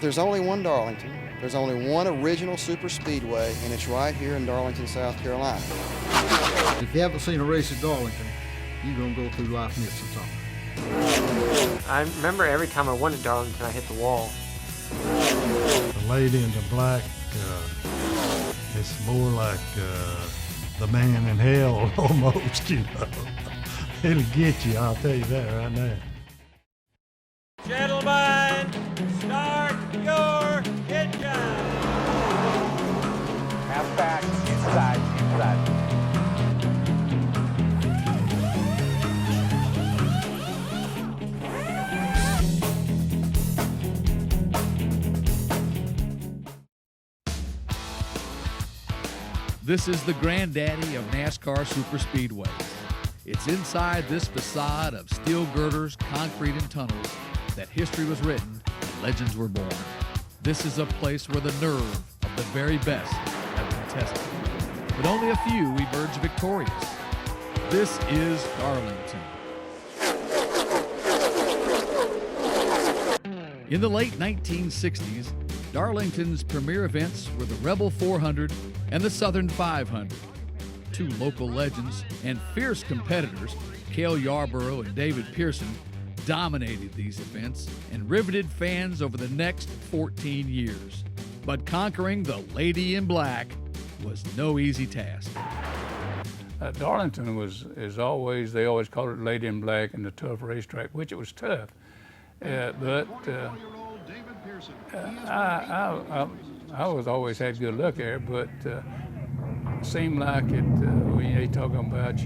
There's only one Darlington. There's only one original super speedway, and it's right here in Darlington, South Carolina. If you haven't seen a race at Darlington, you're going to go through life missing something. I remember every time I went to Darlington, I hit the wall. The lady in the black, it's more like the man in hell almost, you know. It'll get you, I'll tell you that right now. Gentlemen, start your engine. Half back, inside. This is the granddaddy of NASCAR super speedways. It's inside this facade of steel girders, concrete, and tunnels that history was written and legends were born. This is a place where the nerve of the very best have been tested. But only a few emerge victorious. This is Darlington. In the late 1960s, Darlington's premier events were the Rebel 400 and the Southern 500. Two local legends and fierce competitors, CALE YARBOROUGH and David PEARSON, dominated these events and riveted fans over the next 14 years. But conquering the Lady in Black was no easy task. Darlington they always called it Lady in Black and the tough racetrack, which it was tough. I was always had good luck there, but it seemed like it, when they talking about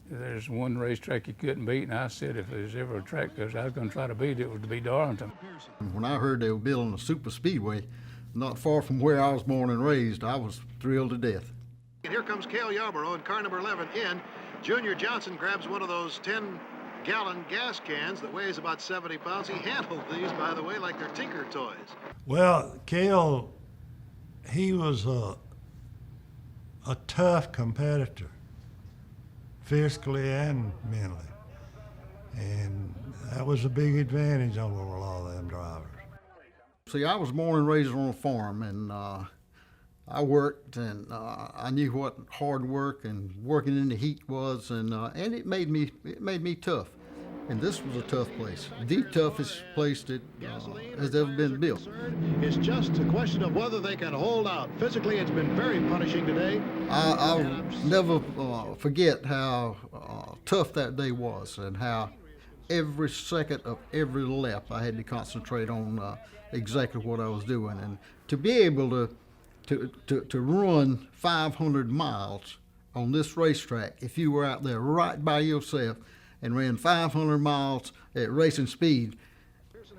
there's one racetrack you couldn't beat, and I said if there's ever a track that I was going to try to beat, it was to be Darlington. When I heard they were building a super speedway not far from where I was born and raised, I was thrilled to death. And here comes CALE YARBOROUGh in car number 11 in. Junior Johnson grabs one of those 10-gallon gas cans that weighs about 70 pounds. He handled these, by the way, like they're Tinker toys. Well, CALE, he was a tough competitor, physically and mentally. And that was a big advantage over a lot of them drivers. See, I was born and raised on a farm, and I worked, and I knew what hard work and working in the heat was, and it made me tough. And this was a tough place, the toughest place that has ever been built. It's just a question of whether they can hold out. Physically, it's been very punishing today. I'll never forget how tough that day was, and how every second of every lap I had to concentrate on exactly what I was doing. And to be able to run 500 miles on this racetrack, if you were out there right by yourself and ran 500 miles at racing speed,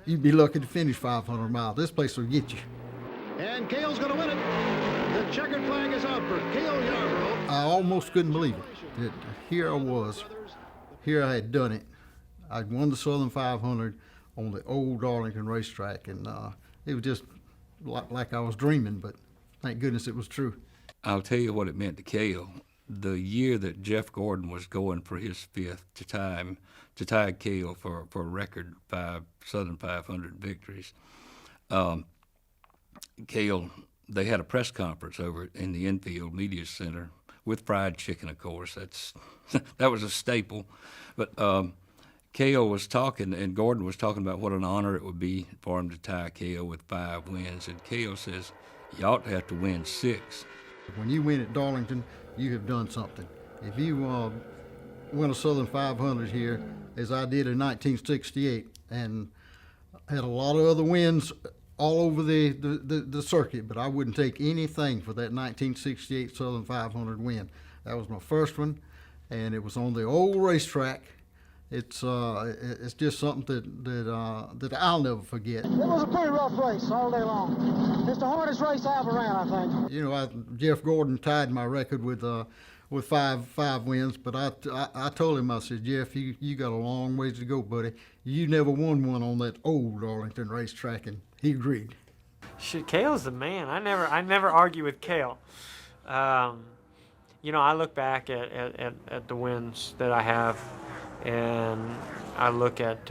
you'd be lucky to finish 500 miles. This place will get you. And CALE's going to win it. The checkered flag is out for CALE YARBOROUGh. I almost couldn't believe it. That here I was. Here I had done it. I'd won the Southern 500 on the old Darlington racetrack, and it was just like I was dreaming, but thank goodness it was true. I'll tell you what it meant to CALE. The year that Jeff Gordon was going for his fifth to tie CALE for a record 5 Southern 500 victories, CALE, they had a press conference over in the infield media center with fried chicken, of course. That was a staple. But CALE was talking, and Gordon was talking about what an honor it would be for him to tie CALE with 5 wins. And CALE says, you ought to have to win 6. When you win at Darlington, you have done something. If you win a Southern 500 here, as I did in 1968, and had a lot of other wins all over the circuit, but I wouldn't take anything for that 1968 Southern 500 win. That was my first one, and it was on the old racetrack. It's just something that I'll never forget. It was a pretty rough race all day long. It's the hardest race I ever ran, I think. You know, Jeff Gordon tied my record with five wins, but I told him, I said, Jeff, you got a long ways to go, buddy. You never won one on that old Darlington racetrack, and he agreed. CALE's the man. I never argue with CALE. You know, I look back at the wins that I have, and I look at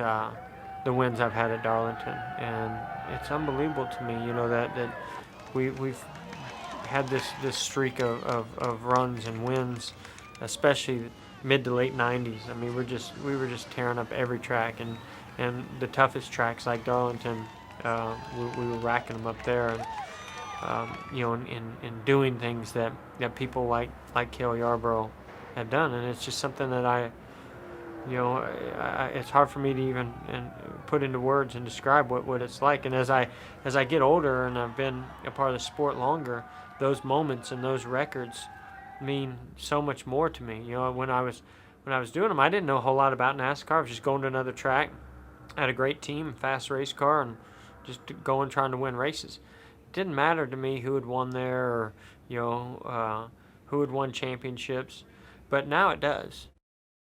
the the wins I've had at Darlington, and it's unbelievable to me, you know, that we've had this streak of runs and wins, especially mid to late 90s. I mean, we were just tearing up every track, and the toughest tracks like Darlington, we were racking them up there, and you know, in doing things that people like CALE Yarborough have done, and it's just something that it's hard for me to even put into words and describe what it's like. And as I get older and I've been a part of the sport longer, those moments and those records mean so much more to me. You know, when I was doing them, I didn't know a whole lot about NASCAR. I was just going to another track, had a great team, fast race car, and just going trying to win races. It didn't matter to me who had won there, or who had won championships, but now it does.